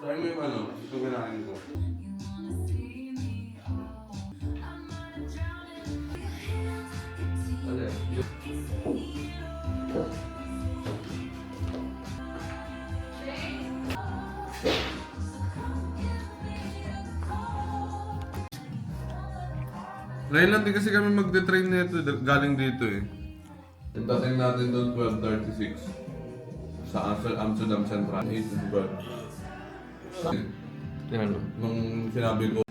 Try mo yung ano, ito kinain ko. Ngayon lang din kasi kami magte-train nito galing dito eh. Itating natin doon 12:36 sa Amsterdam Central 8 to 12. Yan. Nung sinabi ko,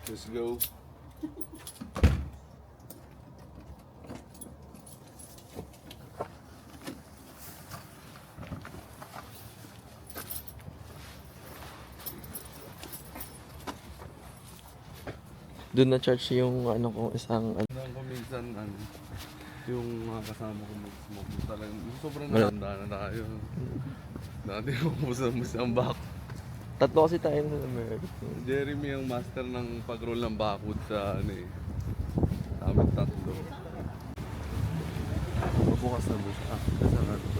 let's go. Doon na charge yung ano ko isang ano. Nang ko minsan yung mga kasama ko mag-smoke talagang sobrang Wala. nahanda na tayo. Dati ko ubus ang bako. Tatlo kasi tayo sa America. Jeremy ang master ng pag-roll ng bakod sa ano eh. Sa amin tatlo. Bukas na bus. Kasi na ito.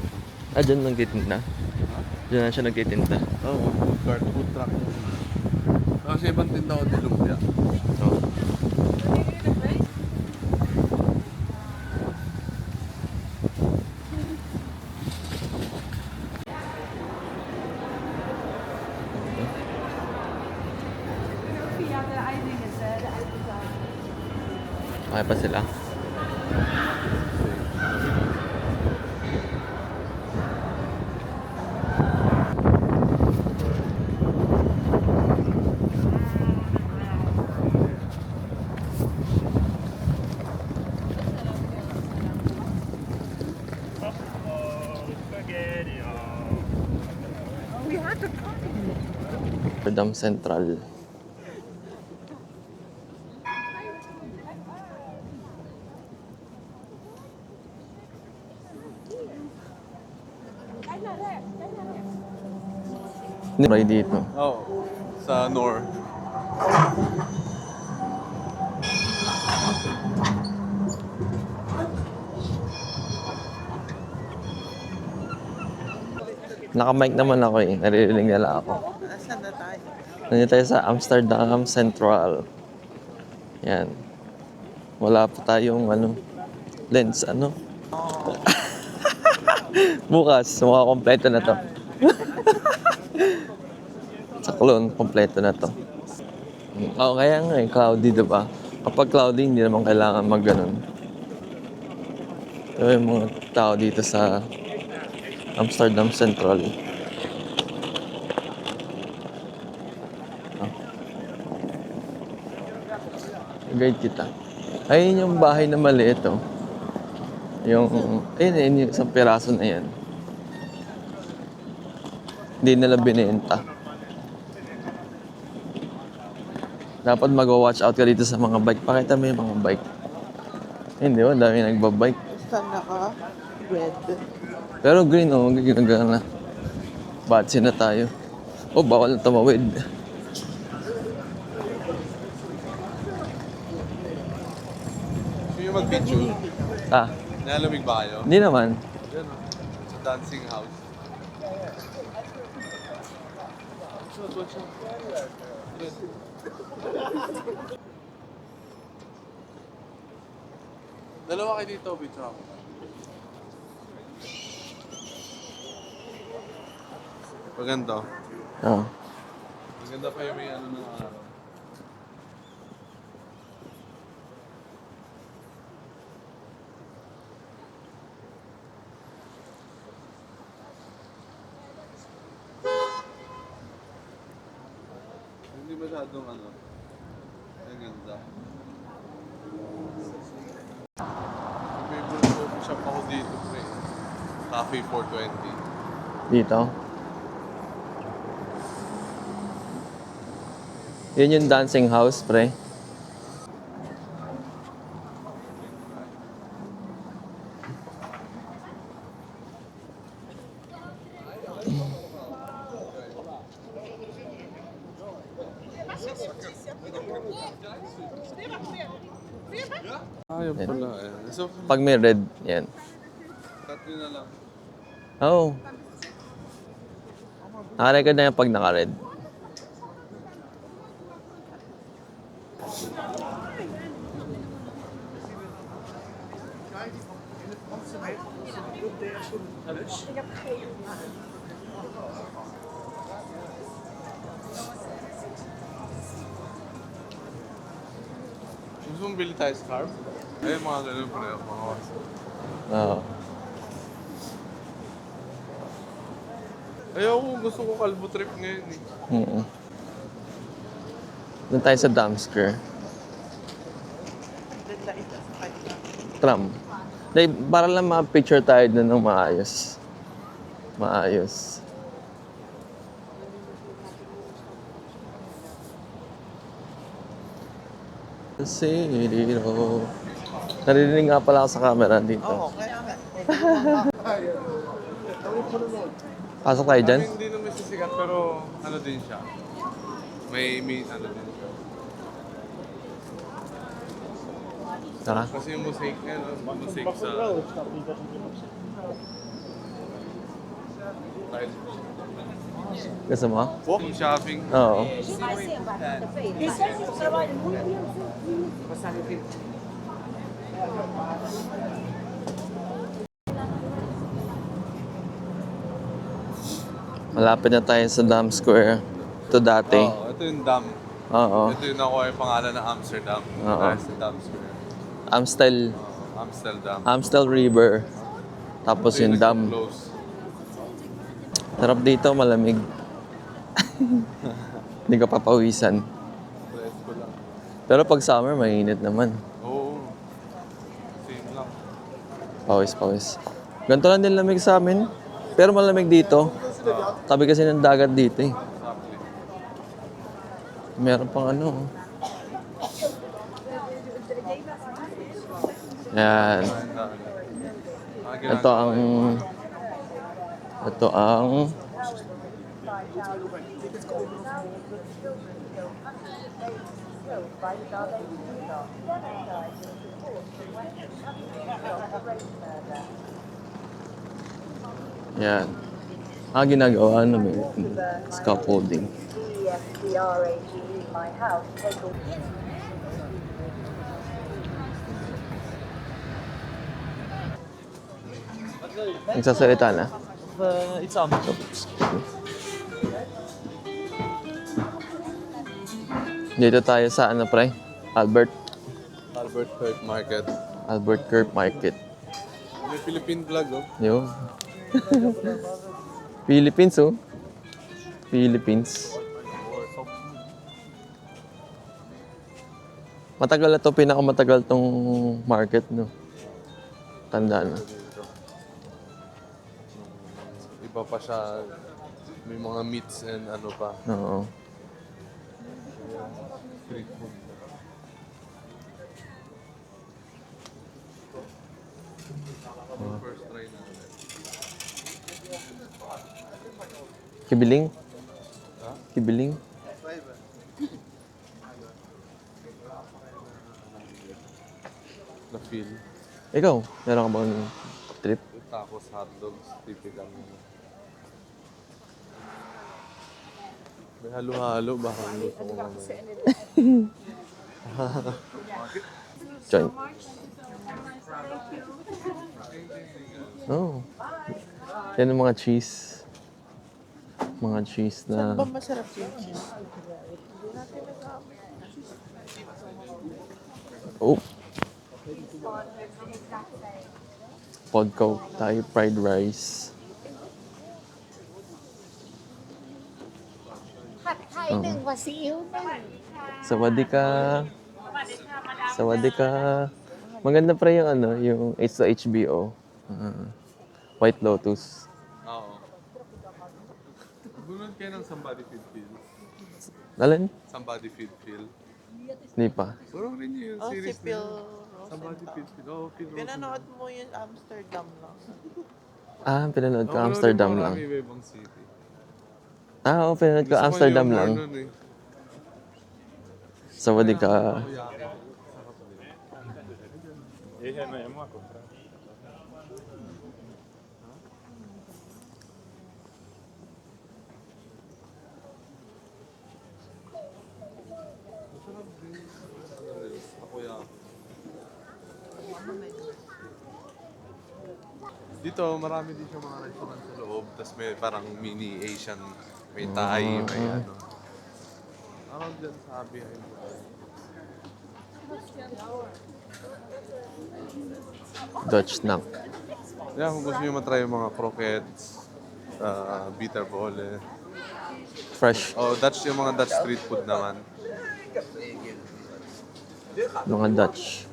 Ah, dyan nagtitinda? Ha? Dyan na siya nagtitinda. Oo, food cart, food truck. Kasi ibang tinda ko din lumpia. Oo. Okay pa sila? Amsterdam Central. Try dito. Oo, sa North. Naka-mic naman ako eh. Naririnig nila ako. Saan na tayo? Nandito tayo sa Amsterdam Central. Yan. Wala pa tayong ano, lens, ano. Bukas, mukha kompleto na to. Sa Cologne, kompleto na to. Oo, kaya nga eh, cloudy, diba? Kapag cloudy, hindi naman kailangan mag-ganon. Ito yung mga tao dito sa Amsterdam Central. Guide kita. Ayun yung bahay na maliit, oh. Ayun, yung isang piraso na yan. Hindi nila binenta. Dapat mag-watch out ka dito sa mga bike. Pakita mo yung mga bike. Hindi, oh, dami nagbabike. Saan naka? Red. Pero green, oh, ginagana. Batsi na tayo. Oh, bawal na tumawid. Gusto nyo mag-picture? Ah, Nalamig ba kayo? hindi naman. Yan o. Sa dancing house. Dalawa kayo dito, bitch ako. Maganda. Oh. Maganda pa yung may ano ng araw. Hindi masyadong ano. Ang ganda. May coffee shop ako dito, pre. Cafe 420. Dito. Yun yung dancing house, pre. Ayun Yan. pala eh. So, Pag may red, yan. cut nyo na lang. Oo. Oh. Nakarecord na yan pag naka-red. Gusto mong bili tayo scarf? Ayun, mga ganun pa rin. Mga waso. Oo. Ayoko, gusto ko kalbo trip ngayon eh. Doon tayo sa dumpster. Doon na ito sa kanya. Tram. Dahil para lang ma-picture tayo doon ng maayos. Maayos. Zero. Narinig nga pala ako sa camera dito. Oo, kaya nga. Pasok tayo dyan? Hindi naman sisikat pero ano din siya. May ano din siya. Tara. Kasi yung mosaic na yun, mosaic sa... Gusto mo? Yung shopping. Oo. Malapit na tayo sa Dam Square. Ito dati. Oo, ito yung dam. Oo. Ito yung nakuha yung pangalan ng Amsterdam. Oo. Dahil sa Dam Square. Amstel. Amsterdam. Amstel River. Tapos Ito yung dam. nag-close. Sarap dito, malamig. Hindi ka papawisan. Presko lang. Pero pag summer, mainit naman. Oo. Same lang. Pawis. Ganito lang din lamig sa amin. Pero malamig dito. Tabi kasi ng dagat dito eh. Exactly. Meron pang ano. Yan. Ito ang... Yan. Ginagawa namin. Scaffolding. Nagsasalita na. It's on. Dito tayo sa ano pre? Albert Kirk Market. Albert Kirk Market. May Philippine vlog oh. Yun. Philippines oh. Philippines. Matagal na to, pinakamatagal tong market no. Tanda na. Iba pa siya. May mga meats and ano pa. Oo. Street food. First try na. Kibiling? Ha? Kibiling? Na feel. Ikaw, meron ka bang trip? Tacos, hotdogs, typical mo. May halo-halo, baka luto ko mamaya. Join. Oh. Yan ang mga cheese. Mga cheese Saan ba na... masarap yung cheese? Oh. Podco, Thai fried rice. ผัดไทยหนึ่งกว่าซีอิ๊วหนึ่ง Sawadika. Sawadika. Maganda pa yung ano, yung H sa HBO. White Lotus. Oo. Bunod kayo ng Somebody Feed Phil. Alin? Somebody Feed Phil. Hindi pa. Puro rin yung Oh, si series Phil na Somebody Feed Phil. Oo, Phil Rosenthal. Pinanood mo yung Amsterdam lang. Pinanood ko Oo, Amsterdam marami lang. iba-ibang city. Oo, pinanood ko Gusto ko Amsterdam yung lang. Mornon eh. Sawadika. Sarap ulit. Dito, marami din siya mga restaurant sa loob. Tapos may parang mini Asian, may Thai, may ano. Parang dyan sabi ay Dutch snack. yeah, kung gusto nyo matry yung mga croquettes, bitter bole. Fresh. Oh, Dutch yung mga Dutch street food naman. Mga Dutch.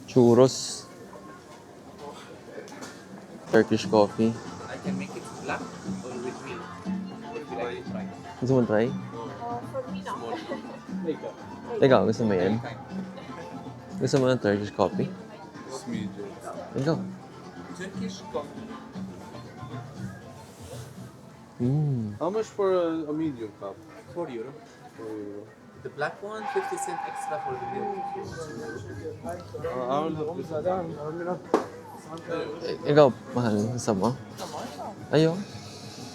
Churros. Turkish coffee. I can make it black or with milk. Would you like to try? Gusto mo try? Ikaw, gusto mo yan? Gusto mo ng Turkish coffee? It's medium. Ikaw. Turkish coffee. How much for a medium cup? €4. 4 euro. The black one, 50 cents extra for the milk. I will have this. Ikaw, mahal. Gusto mo? Ayaw.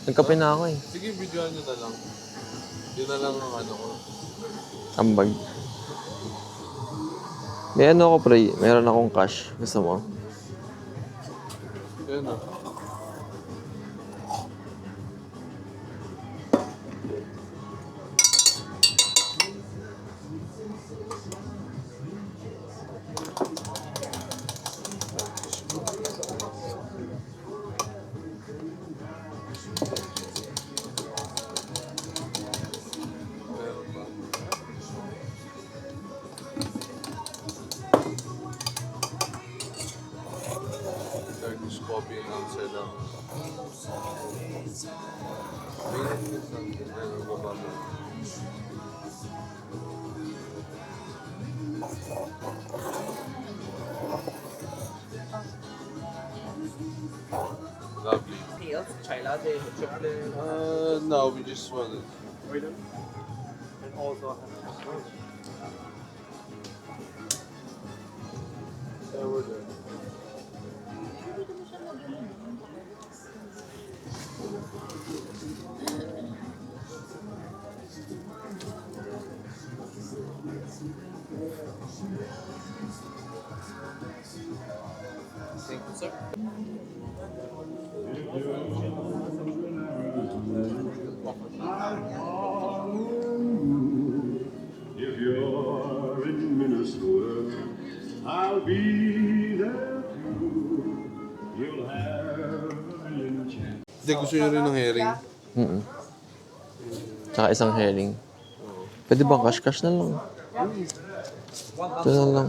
Nagkape na ako eh. Sige, videoan nyo na lang. Yun na lang ang ano ko. Ambag. May ano ako pre, meron akong cash. Gusto mo? Yun na. Meron ba? Turkish coffee in Amsterdam. Meron ba ba? Lovely. Anything else? Chai latte, chocolate. No, we just want it. Yeah, we're done. Thank you, sir. If you're in Minnesota, I'll be there too. You'll have a million chances. Hindi, gusto nyo rin ng herring? Tsaka isang herring. Pwede ba cash na lang? Ito na lang.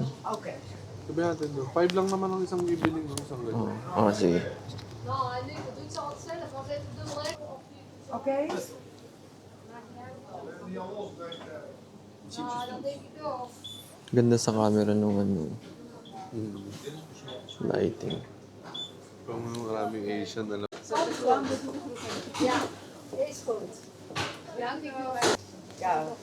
Sabi natin, 5 lang naman ang isang bibiling ng isang ganyan. Sige. Nou, nee, we doen ze altijd zelf. Als even de nummer 1 of Oké. dan denk ik wel. Ganda sa camera nung ano. Lighting. Kung maraming Asian na lang. Ja, is goed. Dankjewel. Ja.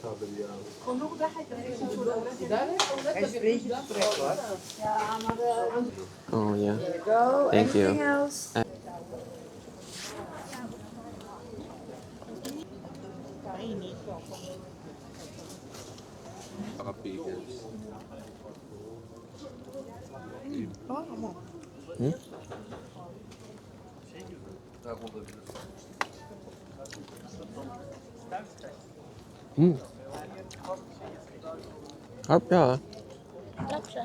Sabi niya. Hij is een beetje gestrekt hoor. Oh, yeah. Go. Thank you. Anything else? Saka pickles. Harap siya ah. Sarap siya.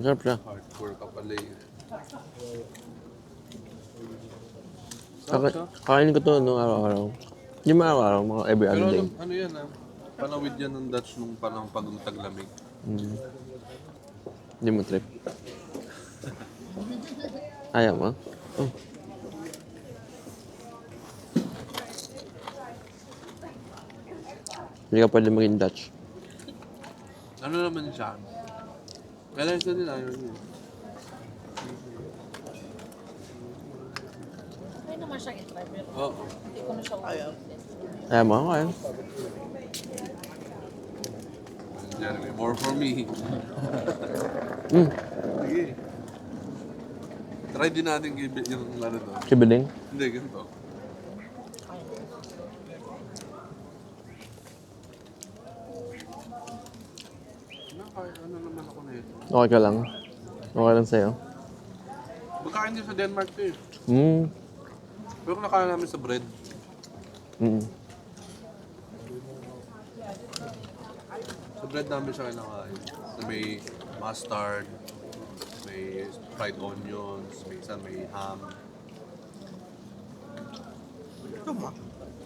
Sarap siya. Hardcore ka pala eh. Kakainin ko to no, araw-araw. Hindi mo araw-araw, mga every Pero other day. ano yan ah. Panawid yan ng Dutch nung panahon pag taglamig. Hindi mo trip. Ayaw mo? Oh. Hindi ka pwede maging Dutch. Ano naman siya? Kailangan din ayaw niya. May naman siyang i-try, pero Oo. hindi ko na siya ayaw. Ayaw mo, okay. Jeremy, more for me. Mm. Sige. Try din natin yung ano doon. Kibiling. Hindi, ganito. Ano naman ako na ito? Okay ka lang. Okay lang sa'yo. Magkain din sa Denmark to eh. Pero nakain namin sa bread. Sa bread namin siya kinakain. Na may mustard, may fried onions, may isa may ham.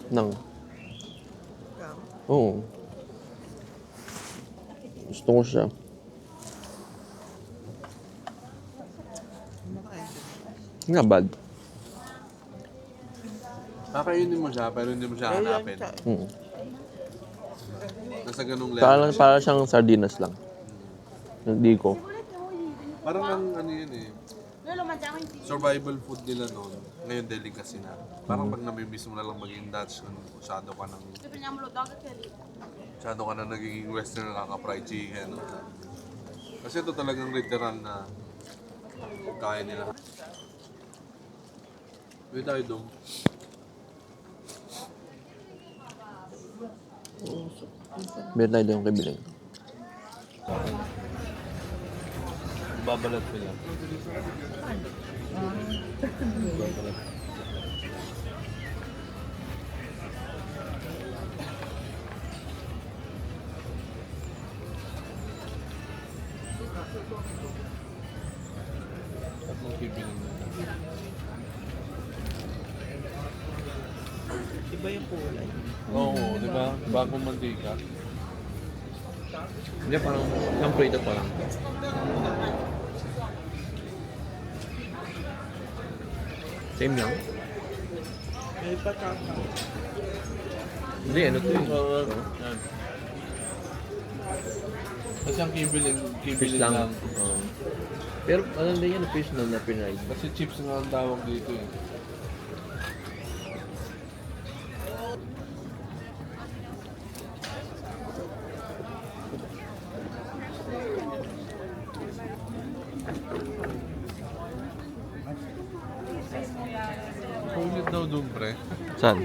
Nang. Oo. Gusto ko siya. Nga bad. Kakainin mo siya, pero hindi mo siya hanapin. Nasa ganung level. Para siyang sardinas lang. Hindi ko. Parang ano yun eh. Survival food nila noon. Ngayon delicacy na. Parang pag namimiss mo na lang maging Dutch, masyado ka na nagiging western na kaka-fried chicken. Kasi ito talagang literal na kain nila. Pwede tayo doon. Beer tayo yung kibiling. Babalat sila. Tatlong kibiling na. Iba yung kulay. Oo, di ba? Bagong mantika. Hindi, parang yung prito pa lang. Same lang? May patata. Hindi, ano to eh. Yan. Kasi ang kibiling Fish lang. Oo. Pero ano din yan, fish na pinride. Kasi chips nga ang tawag dito eh. Sulit daw doon, pre. Saan?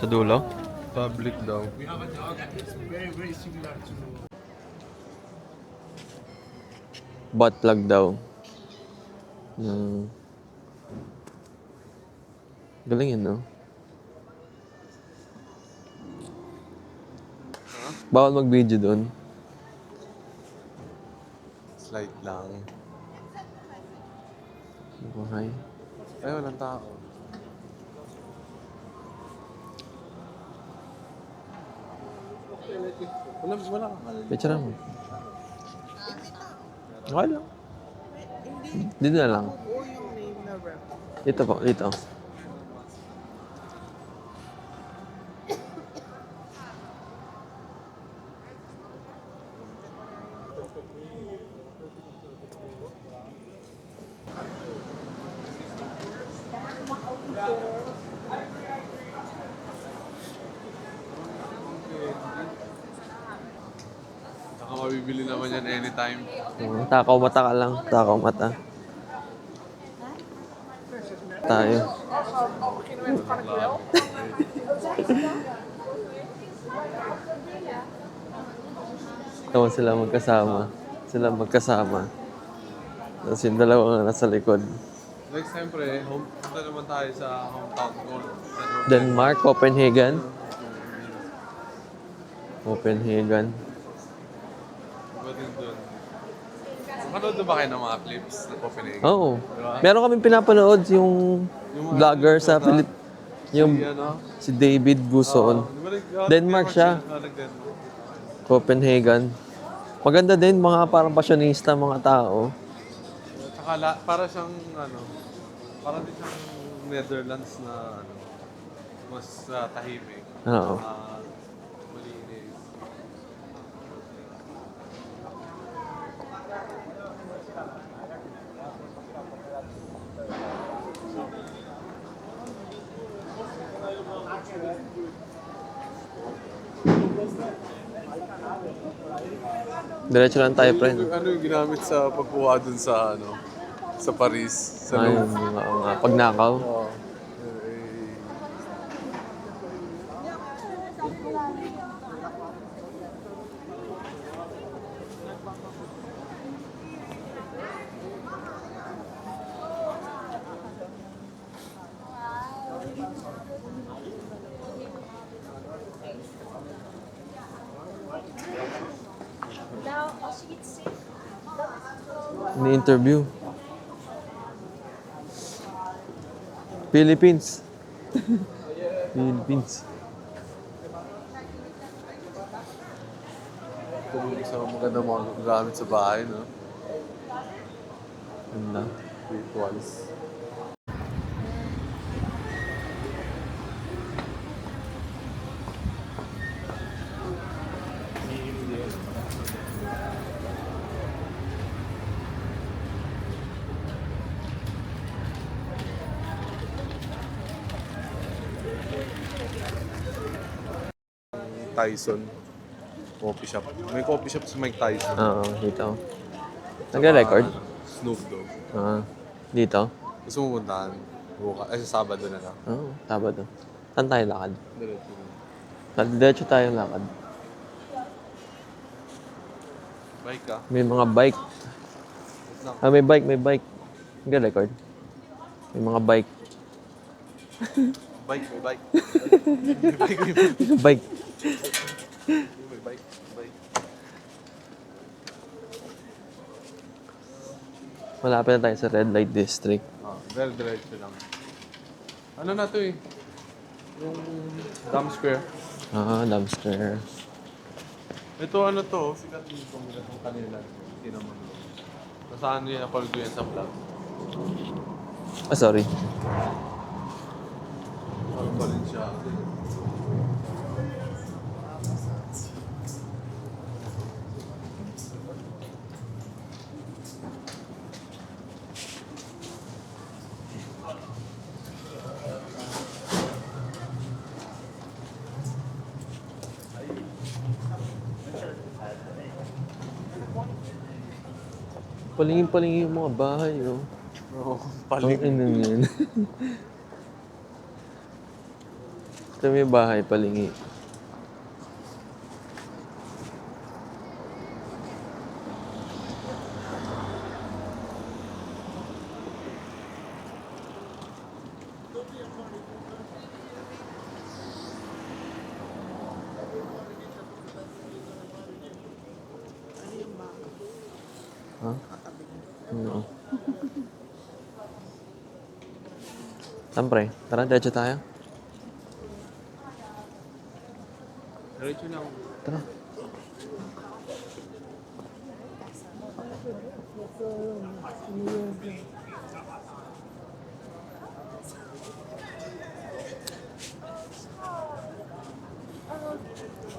Sa dulo? Public daw. Butt plug daw. Galing yun, no? Bawal mag-video doon. Slight lang. Okay. Ay, walang tao. Wala kang alin. Picture mo. Okay lang. Dito na lang. Oo yung name na rep. Dito po, dito. Saka mabibili naman yan anytime. Takaw mata ka lang. Takaw mata. Tayo. Tawa sila magkasama. Sila magkasama. Tapos yung dalawa nga nasa likod. Next time, pre, punta naman tayo sa hometown ko. Denmark, Copenhagen. Copenhagen. Iba din doon. Makanood na ba kayo ng mga clips na Copenhagen? Oo. Diba? Meron kaming pinapanood yung vlogger sa Philip. Yung Ano? si David Guson. Di ba Denmark siya. Nag-Denmark. Copenhagen. Maganda din mga parang pasyonista mga tao. Tsaka para siyang, ano, para din siyang Netherlands na, ano, mas tahimik. Oo. Diretso lang tayo, friend. Ano yung ginamit sa pagkuha dun sa ano? Sa Paris? Sa Ay, Louvre? mga pagnakaw. Oo. Ni-interview. Philippines. Philippines. Ito yung isang maganda mga gamit sa bahay, no? Ganda. Rituals. Tyson coffee shop. May coffee shop sa Mike Tyson. Oo, dito. Nagre-record? Snoop Dogg. Dito? Gusto mo puntahan? Sa Sabado na lang. Oo, Sabado. Saan tayo lakad? Diretso na. Diretso tayo lakad. Bike ka? May mga bike. Wait lang. May bike, may bike. Nagre-record? May mga bike. Bike, may bike. Bike. May bike. Bike. Malapit na tayo sa Red Light District. Very diretso lang. Ano na to eh? Yung Dam Square. Dam Square. Ito ano to? Sikat itong kanila. Hindi naman. Nasaan niya napalgo yan sa vlog? Sorry. Ano pa rin siya? Palingin-palingin yung mga bahay, oh. Oo, Ang paling. inan yan. Ito may bahay, palingi. Ha? Oo. Siyempre, tara, diretso tayo. Diretso lang. Tara.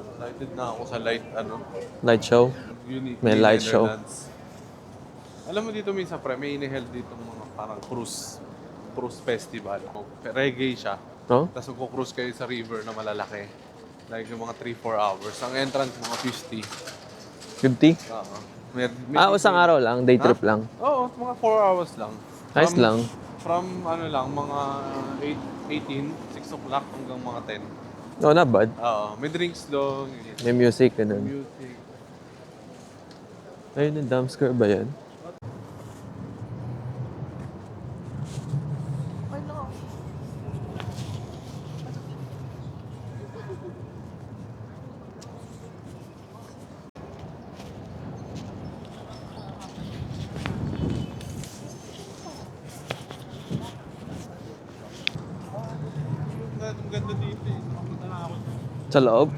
Excited na ako sa light, ano? Light show. May light show. Alam mo dito minsan, pre, may iniheld dito mga parang cruise festival. Reggae siya. No? Tapos magko-cruise kayo sa river na malalaki. Like yung mga 3-4 hours. Ang entrance, mga 50. 50? Oo. May Isang araw lang. Day trip lang. Oo, mga 4 hours lang. Nice lang. From ano lang, mga 6 o'clock hanggang mga 10. No, not bad. Oo, may drinks doon. May music, ganun. Music. Ayun, yung Dam Square ba yan? Ang ganda dito eh. Pupunta na ako. Sa loob?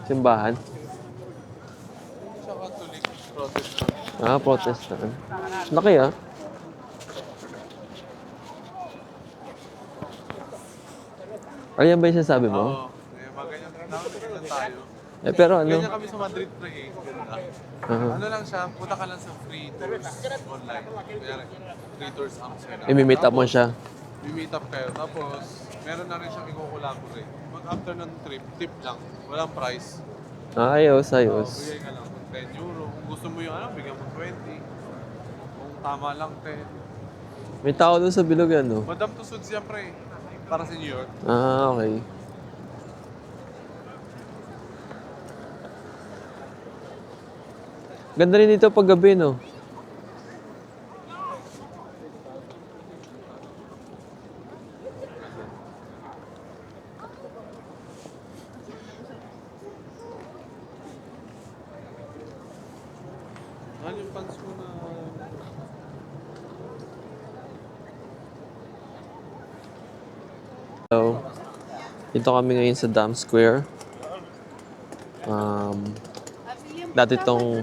Simbahan? Sa Catholic Protestant. Protestant. Laki ah. Ayan ba yung sinasabi mo? Oo. Ganyan lang tayo. Pero ano? Ganyan kami sa Madrid pre eh. Ganda. Ano lang siya, punta ka lang sa free tours online. Kunyari, free tours Amsterdam. I-meet up mo siya. Meet up kayo. Tapos, meron na rin siyang i-collaborate. Mag after ng trip, tip lang. Walang price. Ayos, So, ayos. bigay ka lang ng 10 euro. Kung gusto mo yung ano, bigyan mo 20. Kung tama lang 10. May tao doon sa bilog yan, no? Madam Tusod siyempre. Para sa New York. Ah, okay. Ganda rin dito pag gabi, no? Ano yung pants mo na... So, dito kami ngayon sa Dam Square. Dati tong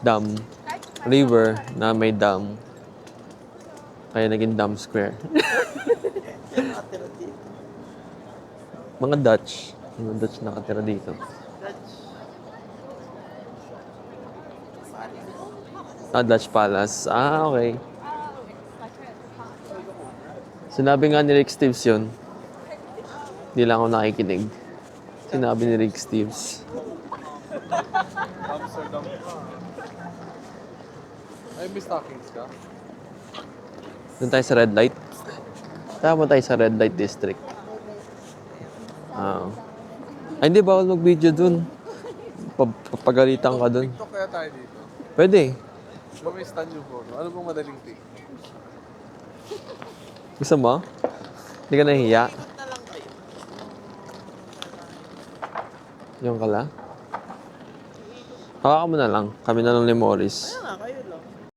dam, river na may dam. Kaya naging Dam Square. Mga Dutch. Mga Dutch nakatira dito. Ah, Dutch Palace. Ah, okay. Sinabi nga ni Rick Steves yun. Hindi lang ako nakikinig. Sinabi ni Rick Steves. Amsterdam pa. Ay, may stockings ka? Doon tayo sa red light. Tama tayo sa red light district. Ah. Ay, hindi. Bawal mag-video dun. Papagalitan ka dun. TikTok kaya tayo dito. Pwede. Diba may stand yung photo? Ano bang madaling take? Gusto mo? Hindi ka nahihiya? Yung kala? Hawakan mo na lang. Kami na lang ni Morris.